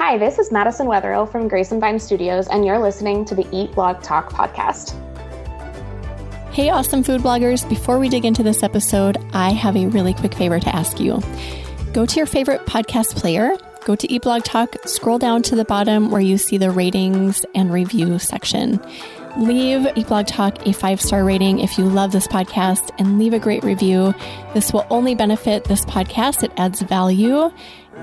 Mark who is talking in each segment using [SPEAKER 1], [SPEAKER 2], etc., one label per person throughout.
[SPEAKER 1] Hi, this is Madison Wetherill from Grace and Vine Studios, and you're listening to the Eat Blog Talk podcast.
[SPEAKER 2] Hey, awesome food bloggers. Before we dig into this episode, I have a really quick favor to ask you. Go to your favorite podcast player, go to Eat Blog Talk, scroll down to the bottom where you see the ratings and review section. Leave Eat Blog Talk a 5-star rating if you love this podcast, and leave a great review. This will only benefit this podcast. It adds value.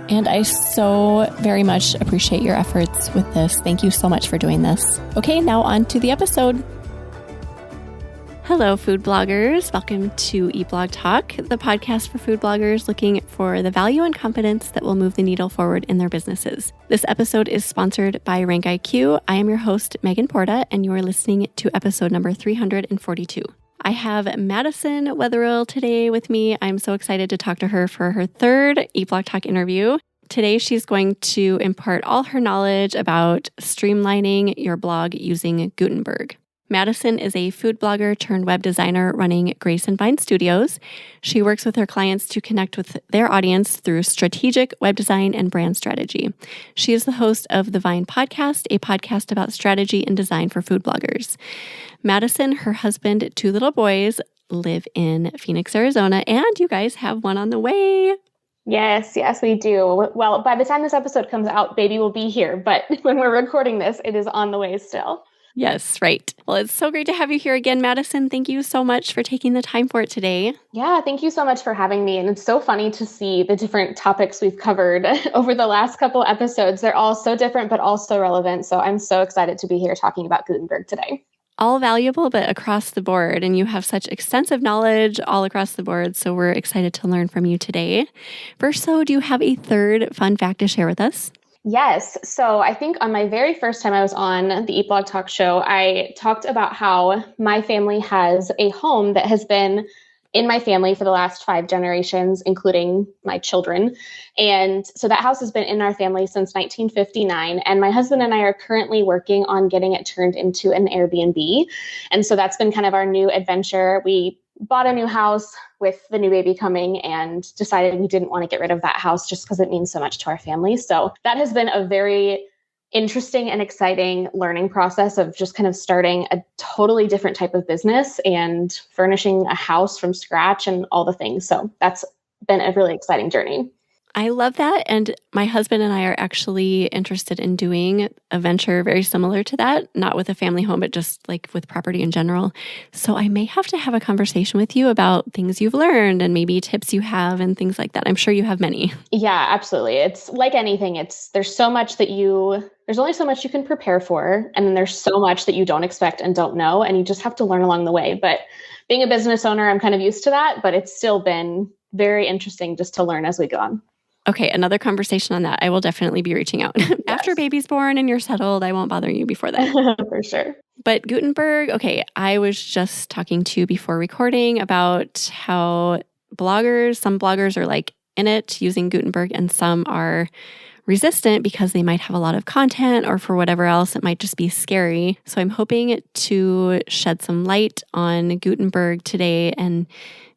[SPEAKER 2] And I so very much appreciate your efforts with this. Thank you so much for doing this. Okay, now on to the episode. Hello, food bloggers. Welcome to Eat Blog Talk, the podcast for food bloggers looking for the value and confidence that will move the needle forward in their businesses. This episode is sponsored by RankIQ. I am your host, Megan Porta, and you are listening to episode number 342. I have Madison Wetherill today with me. I'm so excited to talk to her for her third Eat Blog Talk interview. Today, she's going to impart all her knowledge about streamlining your blog using Gutenberg. Madison is a food blogger turned web designer running Grace and Vine Studios. She works with her clients to connect with their audience through strategic web design and brand strategy. She is the host of the Vine Podcast, a podcast about strategy and design for food bloggers. Madison, her husband, 2 little boys, live in Phoenix, Arizona, and you guys have one on the way.
[SPEAKER 1] Yes, we do. Well, by the time this episode comes out, baby will be here, but when we're recording this, it is on the way still.
[SPEAKER 2] Yes, right. Well, it's so great to have you here again, Madison. Thank you so much for taking the time for it today.
[SPEAKER 1] Yeah, thank you so much for having me. And it's so funny to see the different topics we've covered over the last couple episodes. They're all so different, but also relevant. So I'm so excited to be here talking about Gutenberg today.
[SPEAKER 2] All valuable, but across the board. And you have such extensive knowledge all across the board. So we're excited to learn from you today. First, do you have a third fun fact to share with us?
[SPEAKER 1] Yes. So I think on my very first time I was on the Eat Blog Talk show, I talked about how my family has a home that has been in my family for the last 5 generations, including my children. And so that house has been in our family since 1959. And my husband and I are currently working on getting it turned into an Airbnb. And so that's been kind of our new adventure. We bought a new house with the new baby coming and decided we didn't want to get rid of that house just because it means so much to our family. So that has been a very interesting and exciting learning process of just kind of starting a totally different type of business and furnishing a house from scratch and all the things. So that's been a really exciting journey.
[SPEAKER 2] I love that. And my husband and I are actually interested in doing a venture very similar to that, not with a family home, but just like with property in general. So I may have to have a conversation with you about things you've learned and maybe tips you have and things like that. I'm sure you have many.
[SPEAKER 1] Yeah, absolutely. It's like anything. There's only so much you can prepare for. And then there's so much that you don't expect and don't know. And you just have to learn along the way. But being a business owner, I'm kind of used to that, but it's still been very interesting just to learn as we go on.
[SPEAKER 2] Okay, another conversation on that. I will definitely be reaching out. Yes. After baby's born and you're settled, I won't bother you before that.
[SPEAKER 1] For sure.
[SPEAKER 2] But Gutenberg, okay, I was just talking to you before recording about how some bloggers are like in it using Gutenberg and some are resistant because they might have a lot of content or for whatever else, it might just be scary. So I'm hoping to shed some light on Gutenberg today and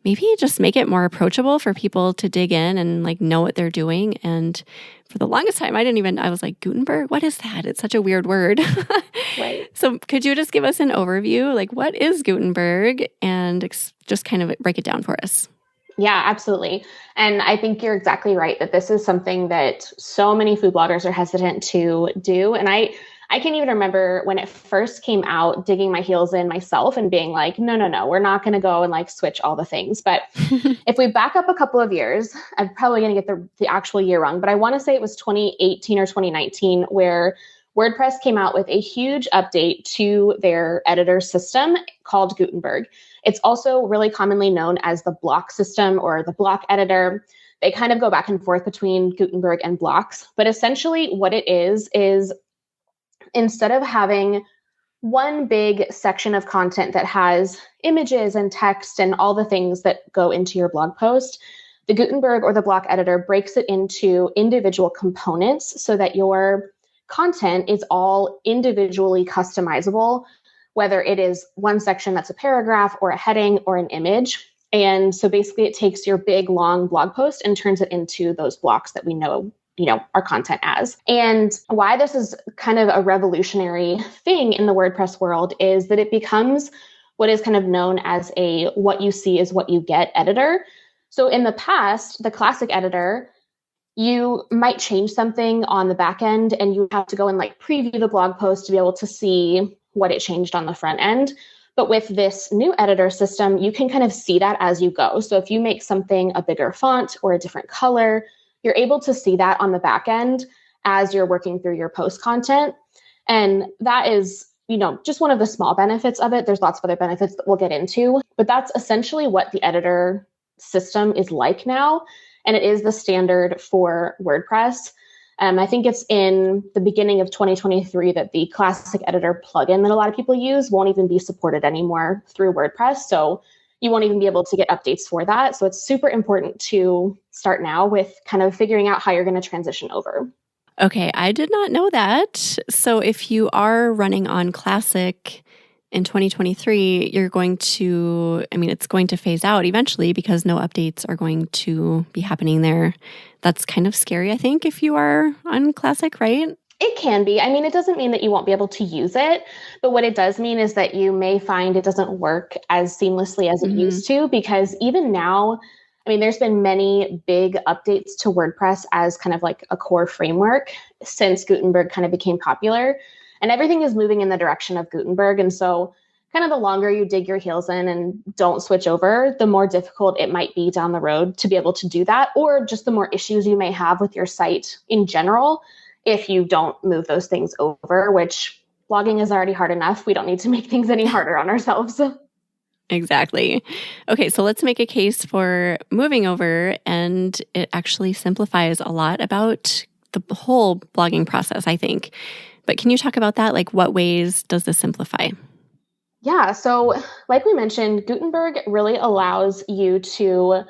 [SPEAKER 2] maybe just make it more approachable for people to dig in and like know what they're doing. And for the longest time, I was like, Gutenberg, what is that? It's such a weird word.
[SPEAKER 1] Right.
[SPEAKER 2] So could you just give us an overview? Like, what is Gutenberg? And just kind of break it down for us.
[SPEAKER 1] Yeah, absolutely. And I think you're exactly right that this is something that so many food bloggers are hesitant to do. And I can even remember when it first came out, digging my heels in myself and being like, no, we're not going to go and like switch all the things. But if we back up a couple of years, I'm probably going to get the actual year wrong, but I want to say it was 2018 or 2019 where WordPress came out with a huge update to their editor system called Gutenberg. It's also really commonly known as the block system or the block editor. They kind of go back and forth between Gutenberg and blocks, but essentially what it is instead of having one big section of content that has images and text and all the things that go into your blog post, the Gutenberg or the block editor breaks it into individual components so that your content is all individually customizable, whether it is one section that's a paragraph or a heading or an image. And so basically it takes your big, long blog post and turns it into those blocks that we know our content as. And why this is kind of a revolutionary thing in the WordPress world is that it becomes what is kind of known as a what you see is what you get editor. So in the past, the classic editor, you might change something on the back end and you have to go and like preview the blog post to be able to see what it changed on the front end. But with this new editor system, you can kind of see that as you go. So if you make something a bigger font or a different color, you're able to see that on the back end as you're working through your post content. And that is, just one of the small benefits of it. There's lots of other benefits that we'll get into, but that's essentially what the editor system is like now. And it is the standard for WordPress. I think it's in the beginning of 2023 that the classic editor plugin that a lot of people use won't even be supported anymore through WordPress. So you won't even be able to get updates for that. So it's super important to start now with kind of figuring out how you're going to transition over.
[SPEAKER 2] Okay, I did not know that. So if you are running on Classic in 2023, you're going to, it's going to phase out eventually because no updates are going to be happening there. That's kind of scary, I think, if you are on Classic, right?
[SPEAKER 1] It can be. It doesn't mean that you won't be able to use it, but what it does mean is that you may find it doesn't work as seamlessly as it used to, because even now, there's been many big updates to WordPress as kind of like a core framework since Gutenberg kind of became popular, and everything is moving in the direction of Gutenberg. And so kind of the longer you dig your heels in and don't switch over, the more difficult it might be down the road to be able to do that, or just the more issues you may have with your site in general if you don't move those things over, which blogging is already hard enough. We don't need to make things any harder on ourselves.
[SPEAKER 2] Exactly. Okay, so let's make a case for moving over, and it actually simplifies a lot about the whole blogging process, I think. But can you talk about that? Like, what ways does this simplify?
[SPEAKER 1] Yeah, so like we mentioned, Gutenberg really allows you to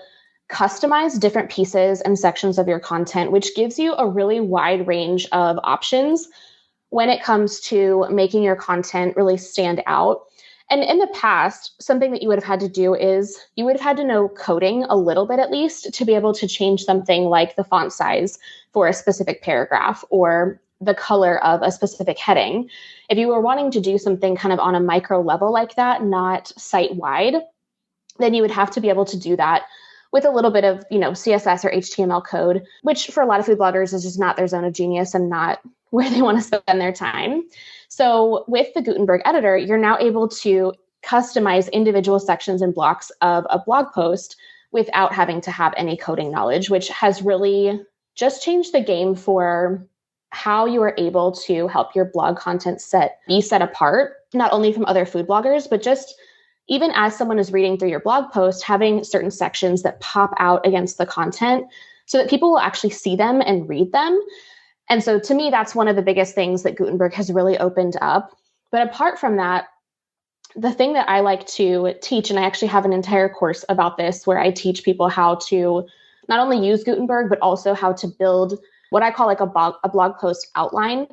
[SPEAKER 1] customize different pieces and sections of your content, which gives you a really wide range of options when it comes to making your content really stand out. And in the past, something that you would have had to do is you would have had to know coding a little bit, at least, to be able to change something like the font size for a specific paragraph or the color of a specific heading. If you were wanting to do something kind of on a micro level like that, not site-wide, then you would have to be able to do that with a little bit of, CSS or HTML code, which for a lot of food bloggers is just not their zone of genius and not where they want to spend their time. So with the Gutenberg editor, you're now able to customize individual sections and blocks of a blog post without having to have any coding knowledge, which has really just changed the game for how you are able to help your blog content be set apart, not only from other food bloggers, but just even as someone is reading through your blog post, having certain sections that pop out against the content so that people will actually see them and read them. And so to me, that's one of the biggest things that Gutenberg has really opened up. But apart from that, the thing that I like to teach, and I actually have an entire course about this where I teach people how to not only use Gutenberg, but also how to build what I call like a blog post outline.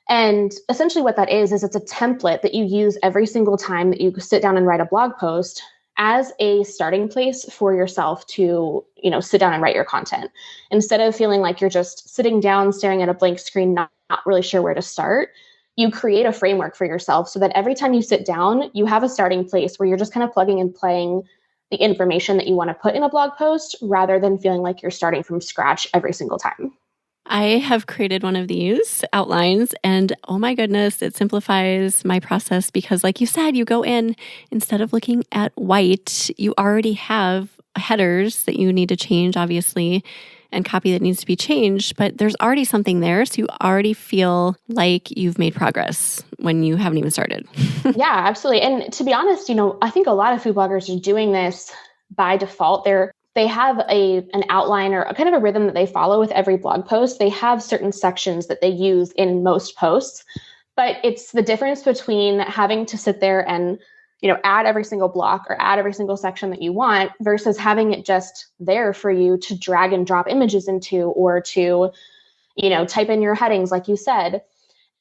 [SPEAKER 1] And essentially what that is it's a template that you use every single time that you sit down and write a blog post as a starting place for yourself to, sit down and write your content. Instead of feeling like you're just sitting down, staring at a blank screen, not really sure where to start, you create a framework for yourself so that every time you sit down, you have a starting place where you're just kind of plugging and playing the information that you want to put in a blog post rather than feeling like you're starting from scratch every single time.
[SPEAKER 2] I have created one of these outlines, and oh my goodness, it simplifies my process because, like you said, you go in, instead of looking at white, you already have headers that you need to change, obviously, and copy that needs to be changed, but there's already something there, so you already feel like you've made progress when you haven't even started.
[SPEAKER 1] Yeah, absolutely. And to be honest, I think a lot of food bloggers are doing this by default. They have an outline or a kind of a rhythm that they follow with every blog post. They have certain sections that they use in most posts, but it's the difference between having to sit there and, add every single block or add every single section that you want versus having it just there for you to drag and drop images into or to, type in your headings, like you said.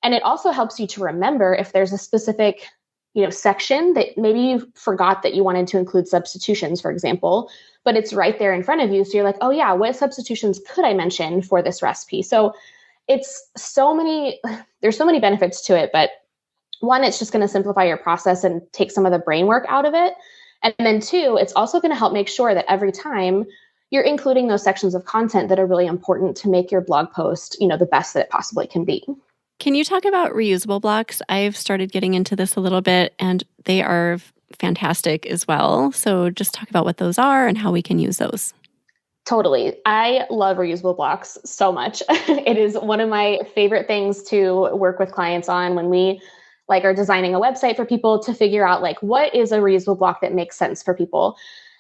[SPEAKER 1] And it also helps you to remember if there's a specific section that maybe you forgot that you wanted to include substitutions, for example, but it's right there in front of you. So you're like, oh yeah, what substitutions could I mention for this recipe? So there's so many benefits to it, but one, it's just going to simplify your process and take some of the brain work out of it. And then two, it's also going to help make sure that every time you're including those sections of content that are really important to make your blog post, the best that it possibly can be.
[SPEAKER 2] Can you talk about reusable blocks? I've started getting into this a little bit, and they are fantastic as well. So just talk about what those are and how we can use those.
[SPEAKER 1] Totally. I love reusable blocks so much. It is one of my favorite things to work with clients on when we are designing a website for people to figure out what is a reusable block that makes sense for people.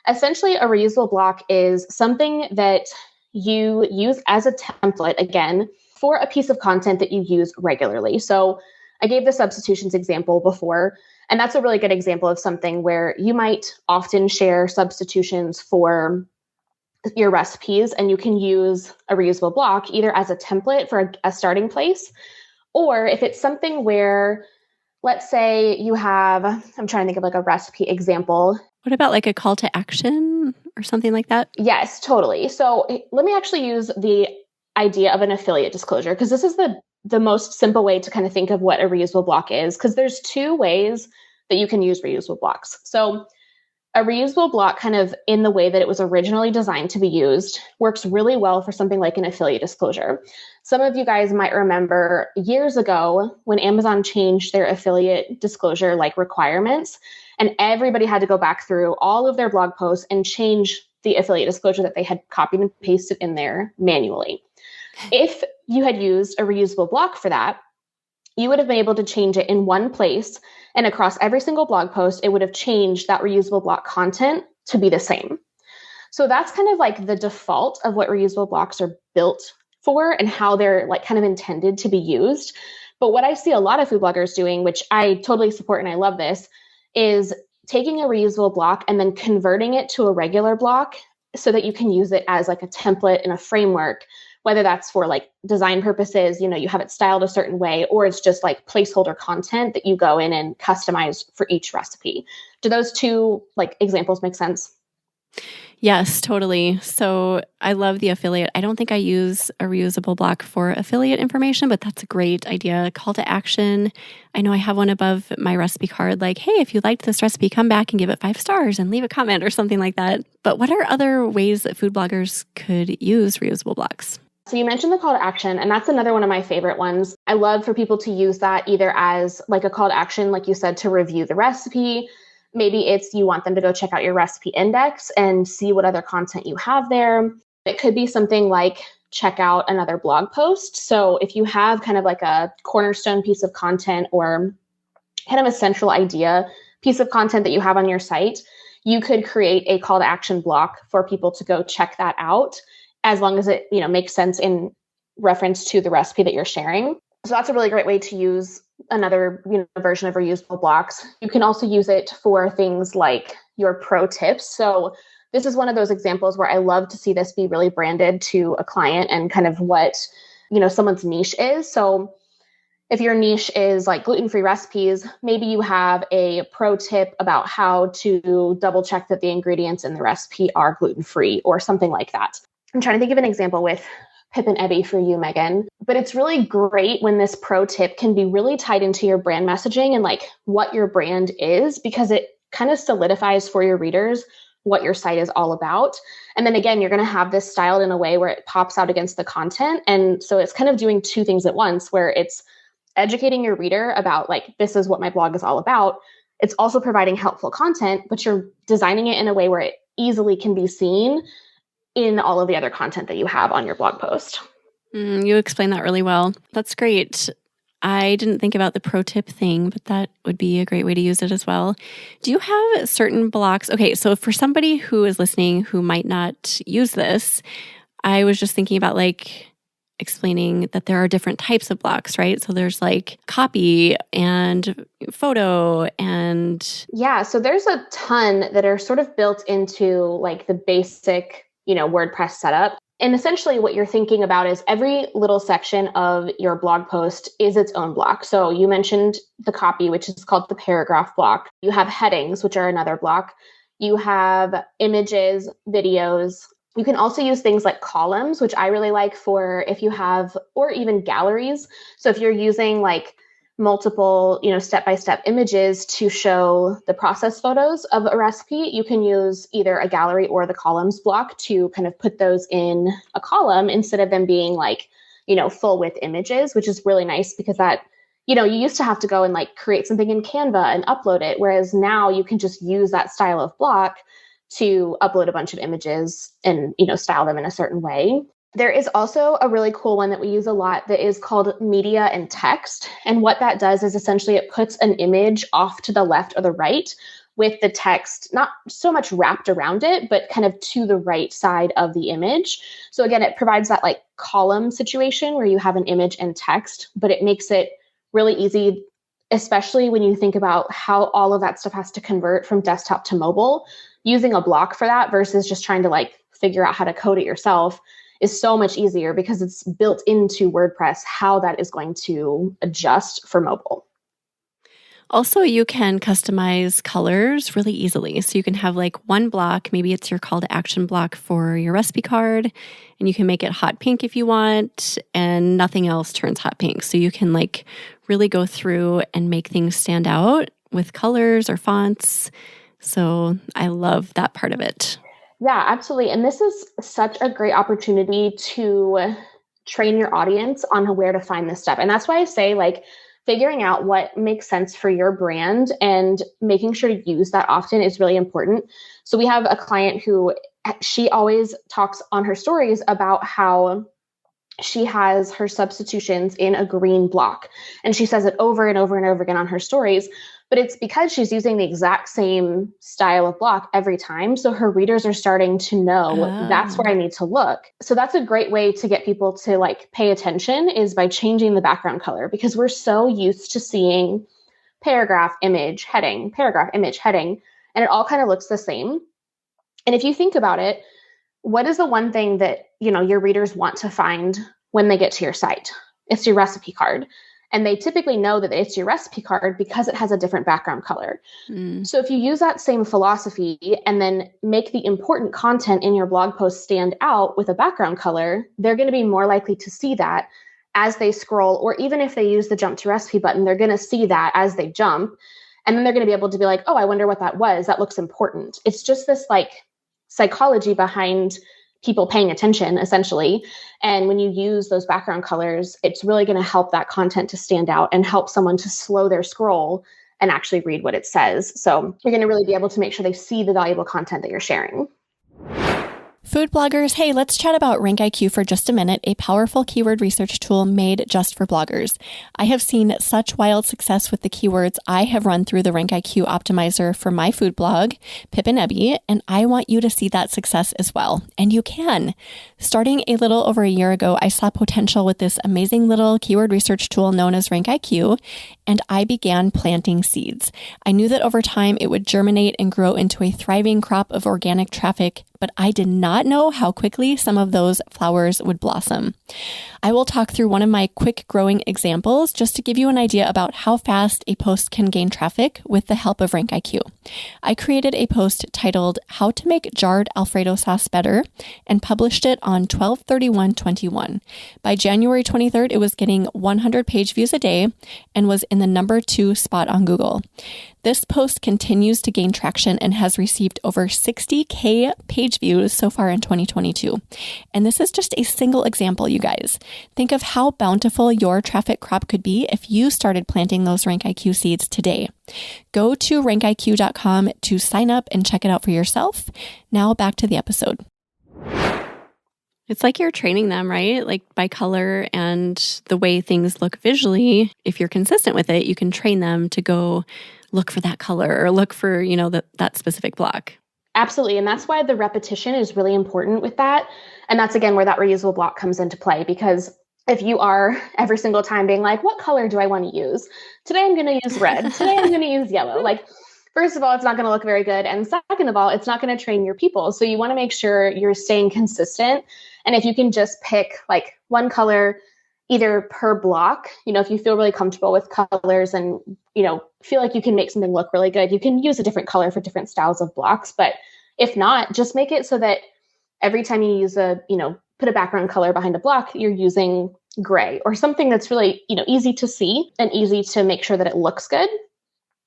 [SPEAKER 1] Essentially, a reusable block is something that you use as a template, again, for a piece of content that you use regularly. So I gave the substitutions example before, and that's a really good example of something where you might often share substitutions for your recipes, and you can use a reusable block either as a template for a starting place, or if it's something where, let's say you have, I'm trying to think of a recipe example.
[SPEAKER 2] What about a call to action or something like that?
[SPEAKER 1] Yes, totally. So let me actually use the idea of an affiliate disclosure, because this is the most simple way to kind of think of what a reusable block is, because there's two ways that you can use reusable blocks. So a reusable block, kind of in the way that it was originally designed to be used, works really well for something like an affiliate disclosure. Some of you guys might remember years ago when Amazon changed their affiliate disclosure requirements, and everybody had to go back through all of their blog posts and change the affiliate disclosure that they had copied and pasted in there manually. If you had used a reusable block for that, you would have been able to change it in one place, and across every single blog post, it would have changed that reusable block content to be the same. So that's kind of the default of what reusable blocks are built for and how they're kind of intended to be used. But what I see a lot of food bloggers doing, which I totally support and I love this, is taking a reusable block and then converting it to a regular block so that you can use it as a template and a framework, whether that's for design purposes, you have it styled a certain way, or it's just placeholder content that you go in and customize for each recipe. Do those two examples make sense?
[SPEAKER 2] Yes, totally. So I love the affiliate. I don't think I use a reusable block for affiliate information, but that's a great idea. Call to action. I know I have one above my recipe card, hey, if you liked this recipe, come back and give it 5 stars and leave a comment or something like that. But what are other ways that food bloggers could use reusable blocks?
[SPEAKER 1] So you mentioned the call to action, and that's another one of my favorite ones. I love for people to use that either as a call to action, like you said, to review the recipe. Maybe it's you want them to go check out your recipe index and see what other content you have there. It could be something like check out another blog post. So if you have kind of a cornerstone piece of content or kind of a central idea piece of content that you have on your site, you could create a call to action block for people to go check that out, as long as it makes sense in reference to the recipe that you're sharing. So that's a really great way to use another version of reusable blocks. You can also use it for things like your pro tips. So this is one of those examples where I love to see this be really branded to a client and kind of what someone's niche is. So if your niche is gluten-free recipes, maybe you have a pro tip about how to double check that the ingredients in the recipe are gluten-free or something like that. I'm trying to think of an example with Pip and Ebby for you, Megan. But it's really great when this pro tip can be really tied into your brand messaging and what your brand is, because it kind of solidifies for your readers what your site is all about. And then again, you're going to have this styled in a way where it pops out against the content. And so it's kind of doing two things at once, where it's educating your reader about this is what my blog is all about. It's also providing helpful content, but you're designing it in a way where it easily can be seen in all of the other content that you have on your blog post.
[SPEAKER 2] You explained that really well. That's great. I didn't think about the pro tip thing, but that would be a great way to use it as well. Do you have certain blocks? Okay, so for somebody who is listening who might not use this, I was just thinking about explaining that there are different types of blocks, right? So there's copy and photo and...
[SPEAKER 1] Yeah, so there's a ton that are sort of built into the basic WordPress setup. And essentially what you're thinking about is every little section of your blog post is its own block. So you mentioned the copy, which is called the paragraph block. You have headings, which are another block. You have images, videos. You can also use things like columns, which I really like for if you have, or even galleries. So if you're using like multiple, step-by-step images to show the process photos of a recipe, you can use either a gallery or the columns block to kind of put those in a column instead of them being like, full width images, which is really nice because that, you used to have to go and like create something in Canva and upload it. Whereas now you can just use that style of block to upload a bunch of images and, style them in a certain way. There is also a really cool one that we use a lot that is called media and text. And what that does is essentially it puts an image off to the left or the right with the text, not so much wrapped around it, but kind of to the right side of the image. So again, it provides that like column situation where you have an image and text, but it makes it really easy, especially when you think about how all of that stuff has to convert from desktop to mobile. Using a block for that versus just trying to like figure out how to code it yourself is so much easier because it's built into WordPress how that is going to adjust for mobile.
[SPEAKER 2] Also, you can customize colors really easily. So you can have like one block, maybe it's your call to action block for your recipe card, and you can make it hot pink if you want, and nothing else turns hot pink. So you can like really go through and make things stand out with colors or fonts. So I love that part of it.
[SPEAKER 1] Yeah, absolutely. And this is such a great opportunity to train your audience on where to find this stuff. And that's why I say like figuring out what makes sense for your brand and making sure to use that often is really important. So we have a client who she always talks on her stories about how she has her substitutions in a green block. And she says it over and over and over again on her stories. But it's because she's using the exact same style of block every time. So her readers are starting to know that's where I need to look. So that's a great way to get people to like pay attention is by changing the background color, because we're so used to seeing paragraph, image, heading, paragraph, image, heading, and it all kind of looks the same. And if you think about it, what is the one thing that, your readers want to find when they get to your site? It's your recipe card. And they typically know that it's your recipe card because it has a different background color. So if you use that same philosophy and then make the important content in your blog post stand out with a background color, they're going to be more likely to see that as they scroll, or even if they use the jump to recipe button, they're going to see that as they jump. And then they're going to be able to be like, oh, I wonder what that was. That looks important. It's just this like psychology behind people paying attention, essentially. And when you use those background colors, it's really going to help that content to stand out and help someone to slow their scroll and actually read what it says. So you're going to really be able to make sure they see the valuable content that you're sharing.
[SPEAKER 2] Food bloggers, hey, let's chat about RankIQ for just a minute, a powerful keyword research tool made just for bloggers. I have seen such wild success with the keywords I have run through the RankIQ optimizer for my food blog, Pip and Ebby, and I want you to see that success as well. And you can. Starting a little over a year ago, I saw potential with this amazing little keyword research tool known as RankIQ, and I began planting seeds. I knew that over time it would germinate and grow into a thriving crop of organic traffic, but I did not know how quickly some of those flowers would blossom. I will talk through one of my quick growing examples just to give you an idea about how fast a post can gain traffic with the help of RankIQ. I created a post titled How to Make Jarred Alfredo Sauce Better and published it on 12/31/21. By January 23rd, it was getting 100 page views a day and was in the number 2 spot on Google. This post continues to gain traction and has received over 60K page views so far in 2022. And this is just a single example, you guys. Think of how bountiful your traffic crop could be if you started planting those RankIQ seeds today. Go to rankiq.com to sign up and check it out for yourself. Now back to the episode. It's like you're training them, right? Like by color and the way things look visually. If you're consistent with it, you can train them to go look for that color or look for, that specific block.
[SPEAKER 1] Absolutely. And that's why the repetition is really important with that. And that's, again, where that reusable block comes into play, because if you are every single time being like, what color do I want to use? Today, I'm going to use red. Today, I'm going to use yellow. Like, first of all, it's not going to look very good. And second of all, it's not going to train your people. So you want to make sure you're staying consistent And if you can just pick like one color either per block, if you feel really comfortable with colors and, feel like you can make something look really good, you can use a different color for different styles of blocks. But if not, just make it so that every time you use put a background color behind a block, you're using gray or something that's really, easy to see and easy to make sure that it looks good.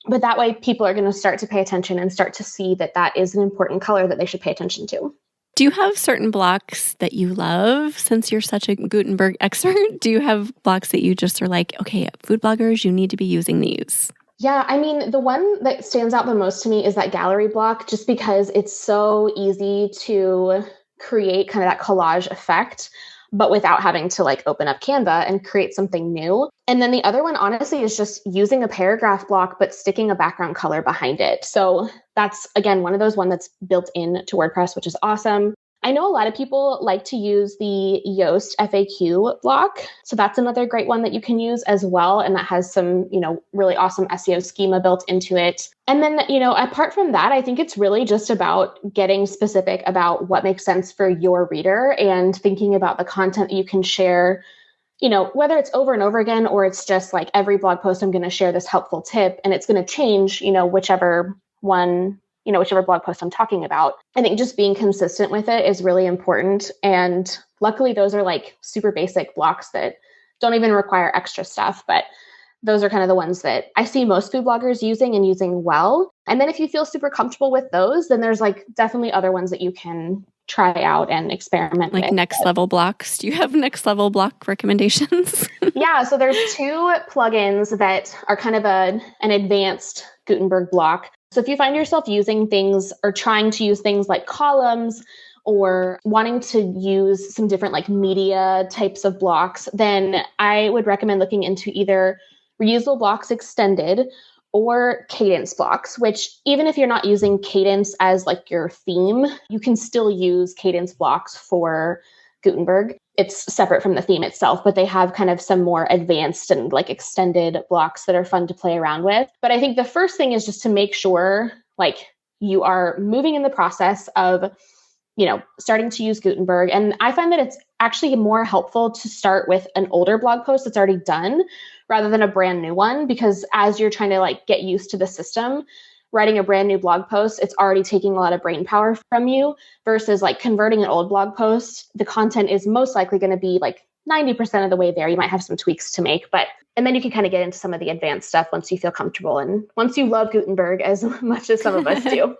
[SPEAKER 1] But that way people are going to start to pay attention and start to see that that is an important color that they should pay attention to.
[SPEAKER 2] Do you have certain blocks that you love since you're such a Gutenberg expert? Do you have blocks that you just are like, okay, food bloggers, you need to be using these?
[SPEAKER 1] Yeah, I mean, the one that stands out the most to me is that gallery block, just because it's so easy to create kind of that collage effect, but without having to like open up Canva and create something new. And then the other one, honestly, is just using a paragraph block, but sticking a background color behind it. So that's, again, one of those one that's built into WordPress, which is awesome. I know a lot of people like to use the Yoast FAQ block. So that's another great one that you can use as well. And that has some, really awesome SEO schema built into it. And then, apart from that, I think it's really just about getting specific about what makes sense for your reader and thinking about the content that you can share, whether it's over and over again, or it's just like every blog post, I'm going to share this helpful tip and it's going to change, whichever blog post I'm talking about. I think just being consistent with it is really important. And luckily, those are like super basic blocks that don't even require extra stuff. But those are kind of the ones that I see most food bloggers using and using well. And then if you feel super comfortable with those, then there's like definitely other ones that you can try out and experiment with.
[SPEAKER 2] Like next level blocks. Do you have next level block recommendations?
[SPEAKER 1] Yeah. So there's two plugins that are kind of an advanced Gutenberg block. So if you find yourself using things or trying to use things like columns or wanting to use some different like media types of blocks, then I would recommend looking into either Reusable Blocks Extended or Cadence blocks, which even if you're not using Cadence as like your theme, you can still use Cadence blocks for Gutenberg. It's separate from the theme itself, but they have kind of some more advanced and like extended blocks that are fun to play around with. But I think the first thing is just to make sure like you are moving in the process of, starting to use Gutenberg. And I find that it's actually more helpful to start with an older blog post that's already done rather than a brand new one, because as you're trying to like get used to the system, writing a brand new blog post, it's already taking a lot of brain power from you versus like converting an old blog post. The content is most likely going to be like 90% of the way there. You might have some tweaks to make, and then you can kind of get into some of the advanced stuff once you feel comfortable and once you love Gutenberg as much as some of us do.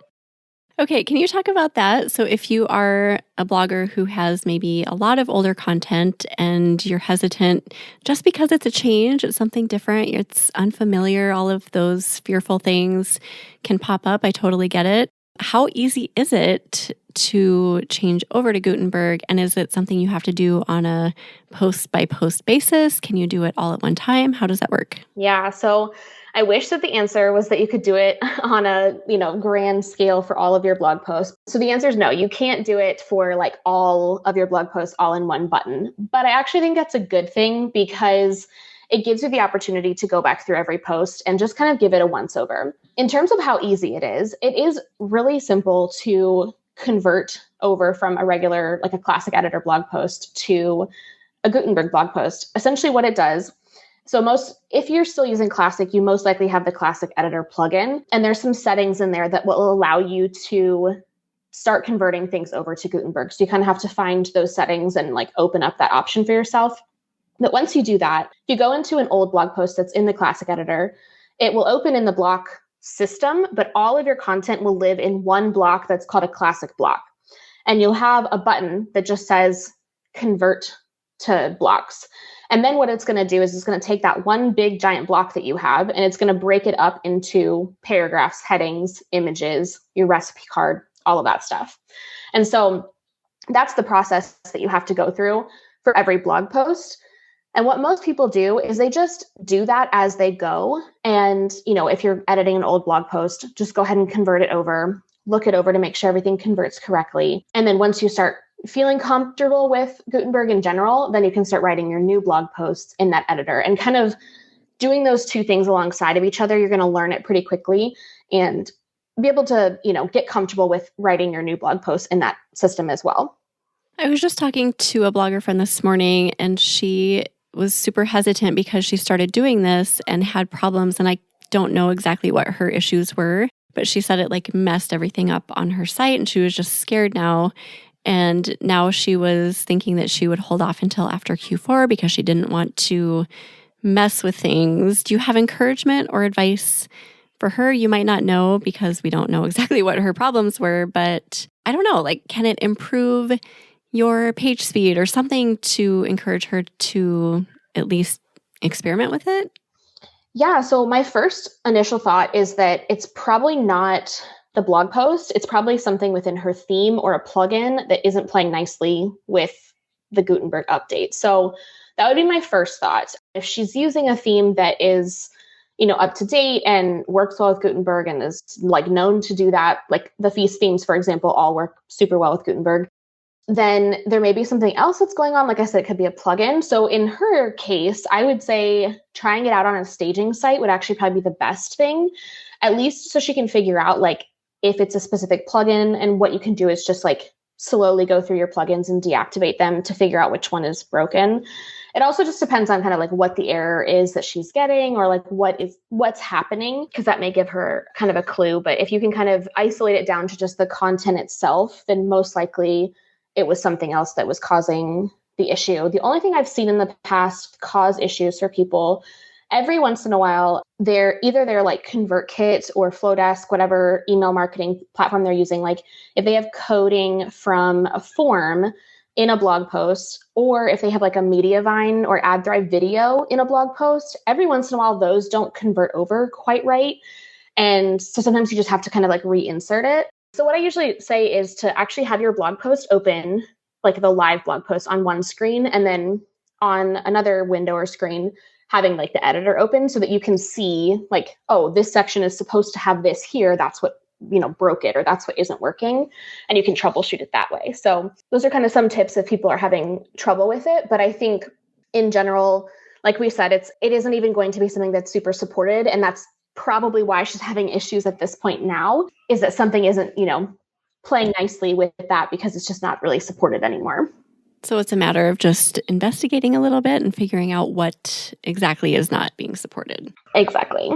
[SPEAKER 2] Okay, can you talk about that? So if you are a blogger who has maybe a lot of older content and you're hesitant just because it's a change, it's something different, it's unfamiliar, all of those fearful things can pop up. I totally get it. How easy is it to change over to Gutenberg? And is it something you have to do on a post by post basis? Can you do it all at one time? How does that work?
[SPEAKER 1] Yeah, so I wish that the answer was that you could do it on a, grand scale for all of your blog posts. So the answer is no, you can't do it for like all of your blog posts all in one button. But I actually think that's a good thing because it gives you the opportunity to go back through every post and just kind of give it a once over. In terms of how easy it is really simple to convert over from a regular, like a classic editor blog post to a Gutenberg blog post. Essentially what it does, if you're still using Classic, you most likely have the Classic Editor plugin, and there's some settings in there that will allow you to start converting things over to Gutenberg. So you kind of have to find those settings and like open up that option for yourself. But once you do that, if you go into an old blog post that's in the Classic Editor, it will open in the block system, but all of your content will live in one block that's called a Classic block. And you'll have a button that just says convert to blocks. And then what it's going to do is it's going to take that one big giant block that you have, and it's going to break it up into paragraphs, headings, images, your recipe card, all of that stuff. And so that's the process that you have to go through for every blog post. And what most people do is they just do that as they go. And, if you're editing an old blog post, just go ahead and convert it over, look it over to make sure everything converts correctly. And then once you start feeling comfortable with Gutenberg in general, then you can start writing your new blog posts in that editor. And kind of doing those two things alongside of each other, you're going to learn it pretty quickly and be able to, get comfortable with writing your new blog posts in that system as well.
[SPEAKER 2] I was just talking to a blogger friend this morning, and she was super hesitant because she started doing this and had problems. And I don't know exactly what her issues were, but she said it like messed everything up on her site, and she was just scared now. And now she was thinking that she would hold off until after Q4 because she didn't want to mess with things. Do you have encouragement or advice for her? You might not know because we don't know exactly what her problems were, but I don't know, like, can it improve your page speed or something to encourage her to at least experiment with it?
[SPEAKER 1] Yeah, so my first initial thought is that it's probably not the blog post. It's probably something within her theme or a plugin that isn't playing nicely with the Gutenberg update. So that would be my first thought. If she's using a theme that is, up to date and works well with Gutenberg and is like known to do that, like the feast themes, for example, all work super well with Gutenberg, then there may be something else that's going on. Like I said, it could be a plugin. So in her case, I would say trying it out on a staging site would actually probably be the best thing, at least so she can figure out like if it's a specific plugin. And what you can do is just like slowly go through your plugins and deactivate them to figure out which one is broken. It also just depends on kind of like what the error is that she's getting or like what's happening, because that may give her kind of a clue. But if you can kind of isolate it down to just the content itself, then most likely it was something else that was causing the issue. The only thing I've seen in the past cause issues for people, every once in a while, they're like ConvertKit or Flowdesk, whatever email marketing platform they're using. Like if they have coding from a form in a blog post, or if they have like a Mediavine or AdThrive video in a blog post, every once in a while, those don't convert over quite right. And so sometimes you just have to kind of like reinsert it. So what I usually say is to actually have your blog post open, like the live blog post on one screen, and then on another window or screen, having like the editor open so that you can see like, oh, this section is supposed to have this here. That's what, broke it, or that's what isn't working. And you can troubleshoot it that way. So those are kind of some tips if people are having trouble with it. But I think in general, like we said, it isn't even going to be something that's super supported. And that's probably why she's having issues at this point now, is that something isn't, playing nicely with that because it's just not really supported anymore.
[SPEAKER 2] So it's a matter of just investigating a little bit and figuring out what exactly is not being supported.
[SPEAKER 1] Exactly.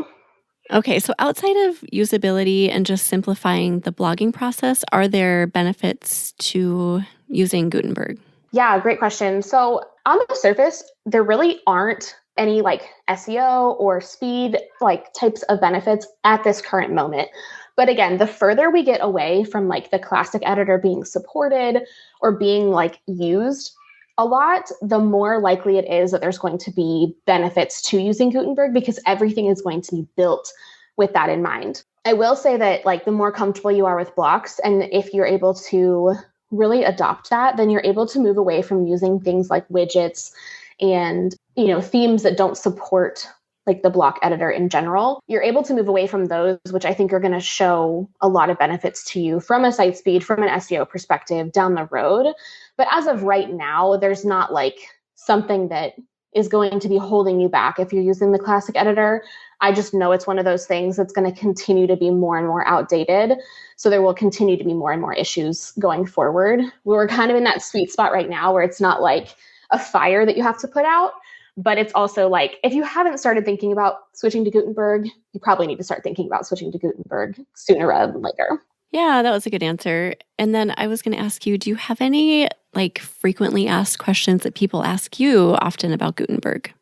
[SPEAKER 2] Okay, so outside of usability and just simplifying the blogging process, are there benefits to using Gutenberg?
[SPEAKER 1] Yeah, great question. So on the surface, there really aren't any like SEO or speed like types of benefits at this current moment. But again, the further we get away from like the classic editor being supported or being like used a lot, the more likely it is that there's going to be benefits to using Gutenberg because everything is going to be built with that in mind. I will say that like the more comfortable you are with blocks, and if you're able to really adopt that, then you're able to move away from using things like widgets and, themes that don't support like the block editor in general. You're able to move away from those, which I think are going to show a lot of benefits to you from a site speed, from an SEO perspective down the road. But as of right now, there's not like something that is going to be holding you back if you're using the classic editor. I just know it's one of those things that's going to continue to be more and more outdated. So there will continue to be more and more issues going forward. We're kind of in that sweet spot right now where it's not like a fire that you have to put out, but it's also like, if you haven't started thinking about switching to Gutenberg, you probably need to start thinking about switching to Gutenberg sooner rather than later.
[SPEAKER 2] Yeah, that was a good answer. And then I was going to ask you, do you have any like frequently asked questions that people ask you often about Gutenberg?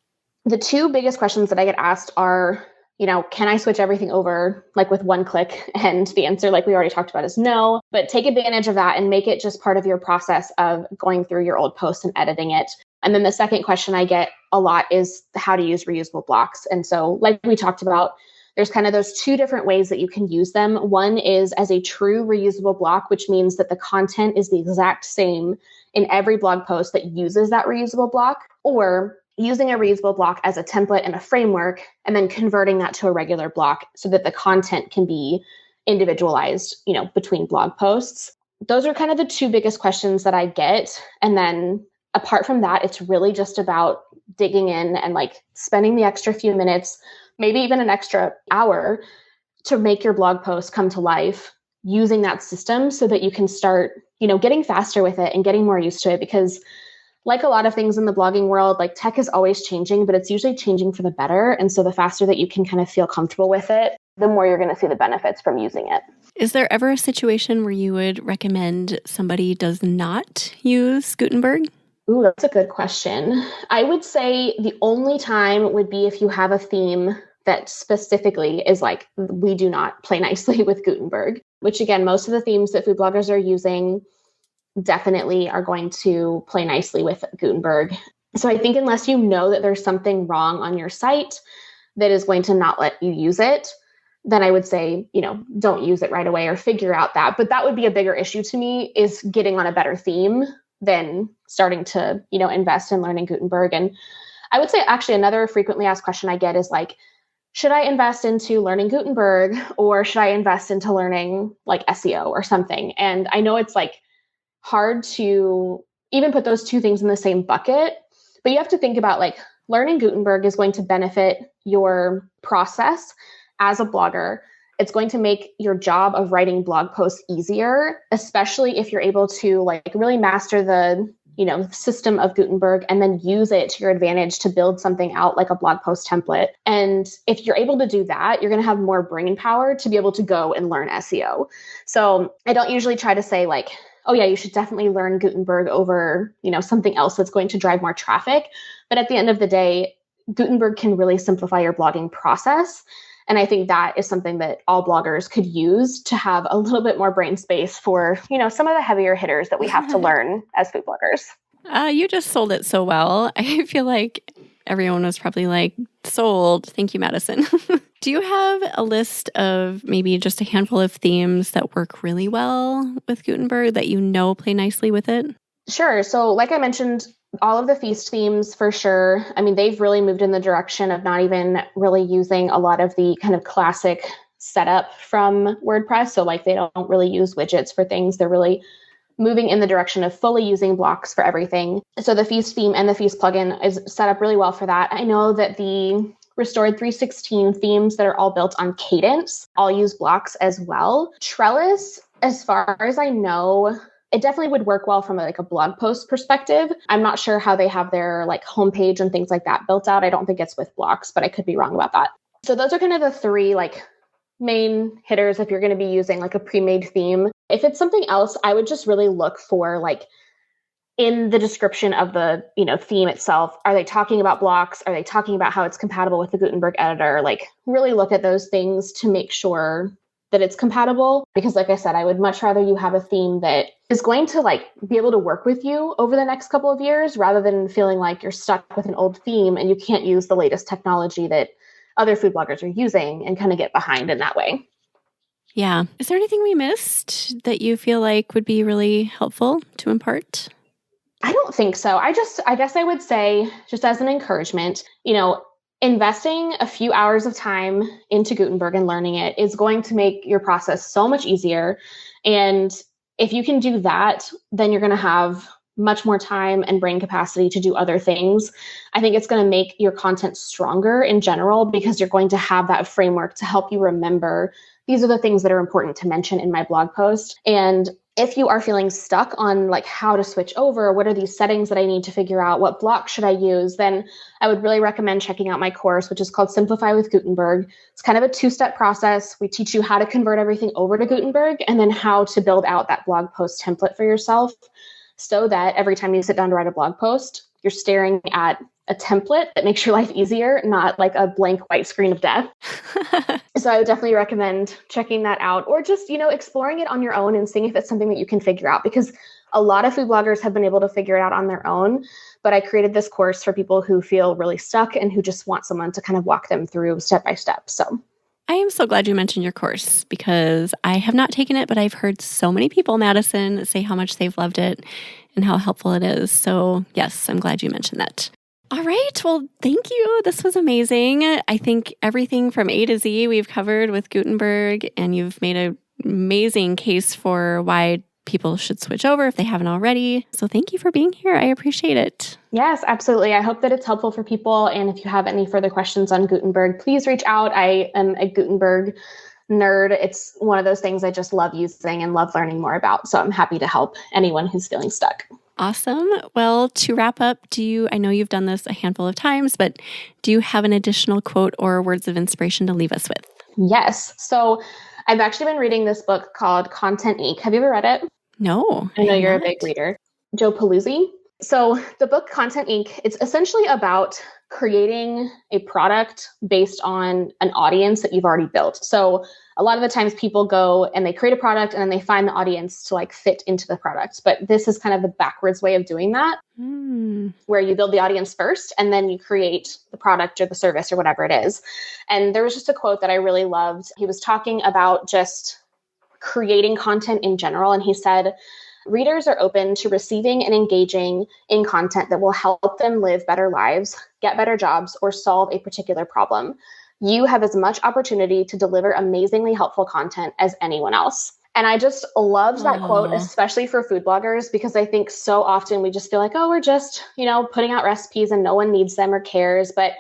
[SPEAKER 1] The two biggest questions that I get asked are, can I switch everything over like with one click? And the answer, like we already talked about, is no, but take advantage of that and make it just part of your process of going through your old post and editing it. And then the second question I get a lot is how to use reusable blocks. And so like we talked about, there's kind of those two different ways that you can use them. One is as a true reusable block, which means that the content is the exact same in every blog post that uses that reusable block, or using a reusable block as a template and a framework, and then converting that to a regular block so that the content can be individualized, between blog posts. Those are kind of the two biggest questions that I get. And then apart from that, it's really just about digging in and like spending the extra few minutes, maybe even an extra hour to make your blog post come to life using that system so that you can start, getting faster with it and getting more used to it. Because like a lot of things in the blogging world, like tech is always changing, but it's usually changing for the better. And so the faster that you can kind of feel comfortable with it, the more you're going to see the benefits from using it.
[SPEAKER 2] Is there ever a situation where you would recommend somebody does not use Gutenberg?
[SPEAKER 1] Ooh, that's a good question. I would say the only time would be if you have a theme that specifically is like, we do not play nicely with Gutenberg, which again, most of the themes that food bloggers are using definitely are going to play nicely with Gutenberg. So I think unless you know that there's something wrong on your site that is going to not let you use it, then I would say, don't use it right away or figure out that. But that would be a bigger issue to me, is getting on a better theme than starting to, invest in learning Gutenberg. And I would say actually another frequently asked question I get is like, should I invest into learning Gutenberg or should I invest into learning like SEO or something? And I know it's like hard to even put those two things in the same bucket, but you have to think about like learning Gutenberg is going to benefit your process as a blogger. It's going to make your job of writing blog posts easier, especially if you're able to like really master the, system of Gutenberg and then use it to your advantage to build something out like a blog post template. And if you're able to do that, you're going to have more brain power to be able to go and learn SEO. So I don't usually try to say like, oh yeah, you should definitely learn Gutenberg over, something else that's going to drive more traffic. But at the end of the day, Gutenberg can really simplify your blogging process. And I think that is something that all bloggers could use to have a little bit more brain space for, some of the heavier hitters that we have to learn as food bloggers.
[SPEAKER 2] You just sold it so well. I feel like everyone was probably like, sold. Thank you, Madison. Do you have a list of maybe just a handful of themes that work really well with Gutenberg that play nicely with it?
[SPEAKER 1] Sure. So like I mentioned, all of the feast themes for sure. I mean, they've really moved in the direction of not even really using a lot of the kind of classic setup from WordPress. So like they don't really use widgets for things. They're really moving in the direction of fully using blocks for everything. So the feast theme and the feast plugin is set up really well for that. I know that the Restored 316 themes that are all built on Cadence all use blocks as well. Trellis, as far as I know, it definitely would work well from a blog post perspective. I'm not sure how they have their homepage and things like that built out. I don't think it's with blocks, but I could be wrong about that. So those are kind of the three main hitters if you're going to be using a pre-made theme. If it's something else, I would just really look for in the description of the theme itself, are they talking about blocks? Are they talking about how it's compatible with the Gutenberg editor? Really look at those things to make sure that it's compatible. Because like I said, I would much rather you have a theme that is going to be able to work with you over the next couple of years, rather than feeling like you're stuck with an old theme and you can't use the latest technology that other food bloggers are using and kind of get behind in that way.
[SPEAKER 2] Yeah. Is there anything we missed that you feel like would be really helpful to impart?
[SPEAKER 1] I don't think so. I guess I would say, just as an encouragement, investing a few hours of time into Gutenberg and learning it is going to make your process so much easier. And if you can do that, then you're going to have much more time and brain capacity to do other things. I think it's going to make your content stronger in general, because you're going to have that framework to help you remember these are the things that are important to mention in my blog post. And if you are feeling stuck on how to switch over, what are these settings that I need to figure out, what block should I use, then I would really recommend checking out my course, which is called Simplify with Gutenberg. It's kind of a 2-step process. We teach you how to convert everything over to Gutenberg and then how to build out that blog post template for yourself, so that every time you sit down to write a blog post, you're staring at a template that makes your life easier, not a blank white screen of death. So I would definitely recommend checking that out, or just, exploring it on your own and seeing if it's something that you can figure out, because a lot of food bloggers have been able to figure it out on their own. But I created this course for people who feel really stuck and who just want someone to kind of walk them through step by step. So
[SPEAKER 2] I am so glad you mentioned your course, because I have not taken it, but I've heard so many people, Madison, say how much they've loved it and how helpful it is. So yes, I'm glad you mentioned that. All right. Well, thank you. This was amazing. I think everything from A to Z we've covered with Gutenberg, and you've made an amazing case for why people should switch over if they haven't already. So thank you for being here. I appreciate it.
[SPEAKER 1] Yes, absolutely. I hope that it's helpful for people. And if you have any further questions on Gutenberg, please reach out. I am a Gutenberg nerd, it's one of those things I just love using and love learning more about. So I'm happy to help anyone who's feeling stuck.
[SPEAKER 2] Awesome. Well, to wrap up, I know you've done this a handful of times, but do you have an additional quote or words of inspiration to leave us with?
[SPEAKER 1] Yes. So I've actually been reading this book called Content Inc. Have you ever read it?
[SPEAKER 2] No.
[SPEAKER 1] I know you're a big reader. Joe Paluzzi. So the book Content Inc., it's essentially about creating a product based on an audience that you've already built. So a lot of the times people go and they create a product and then they find the audience to like fit into the product. But this is kind of the backwards way of doing that, where you build the audience first and then you create the product or the service or whatever it is. And there was just a quote that I really loved. He was talking about just creating content in general. And he said, readers are open to receiving and engaging in content that will help them live better lives, get better jobs, or solve a particular problem. You have as much opportunity to deliver amazingly helpful content as anyone else. And I just loved that quote, especially for food bloggers, because I think so often we just feel like, oh, we're just, putting out recipes and no one needs them or cares. But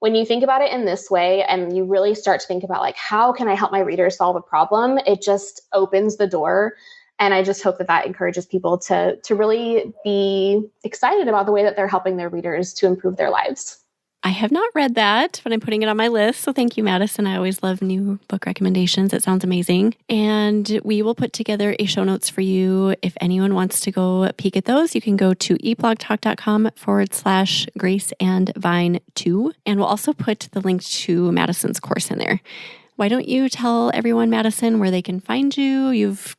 [SPEAKER 1] when you think about it in this way and you really start to think about like, how can I help my readers solve a problem? It just opens the door. And I just hope that encourages people to really be excited about the way that they're helping their readers to improve their lives.
[SPEAKER 2] I have not read that, but I'm putting it on my list. So thank you, Madison. I always love new book recommendations. It sounds amazing. And we will put together a show notes for you. If anyone wants to go peek at those, you can go to eatblogtalk.com/Grace and Vine2. And we'll also put the link to Madison's course in there. Why don't you tell everyone, Madison, where they can find you? We've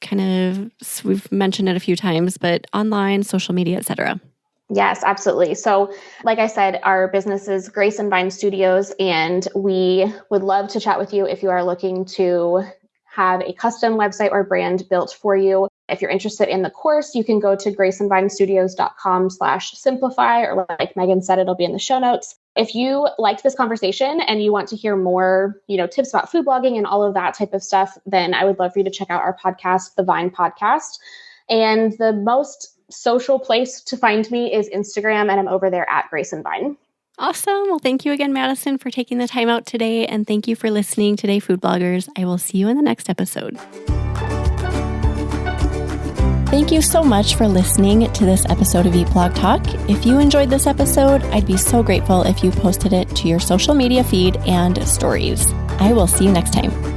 [SPEAKER 2] mentioned it a few times, but online, social media, etc.
[SPEAKER 1] Yes, absolutely. So like I said, our business is Grace and Vine Studios, and we would love to chat with you if you are looking to have a custom website or brand built for you. If you're interested in the course, you can go to graceandvinestudios.com/simplify, or like Megan said, it'll be in the show notes. If you liked this conversation and you want to hear more, tips about food blogging and all of that type of stuff, then I would love for you to check out our podcast, The Vine Podcast. And the most social place to find me is Instagram, and I'm over there at Grace and Vine.
[SPEAKER 2] Awesome. Well, thank you again, Madison, for taking the time out today. And thank you for listening today, food bloggers. I will see you in the next episode. Thank you so much for listening to this episode of Eat Blog Talk. If you enjoyed this episode, I'd be so grateful if you posted it to your social media feed and stories. I will see you next time.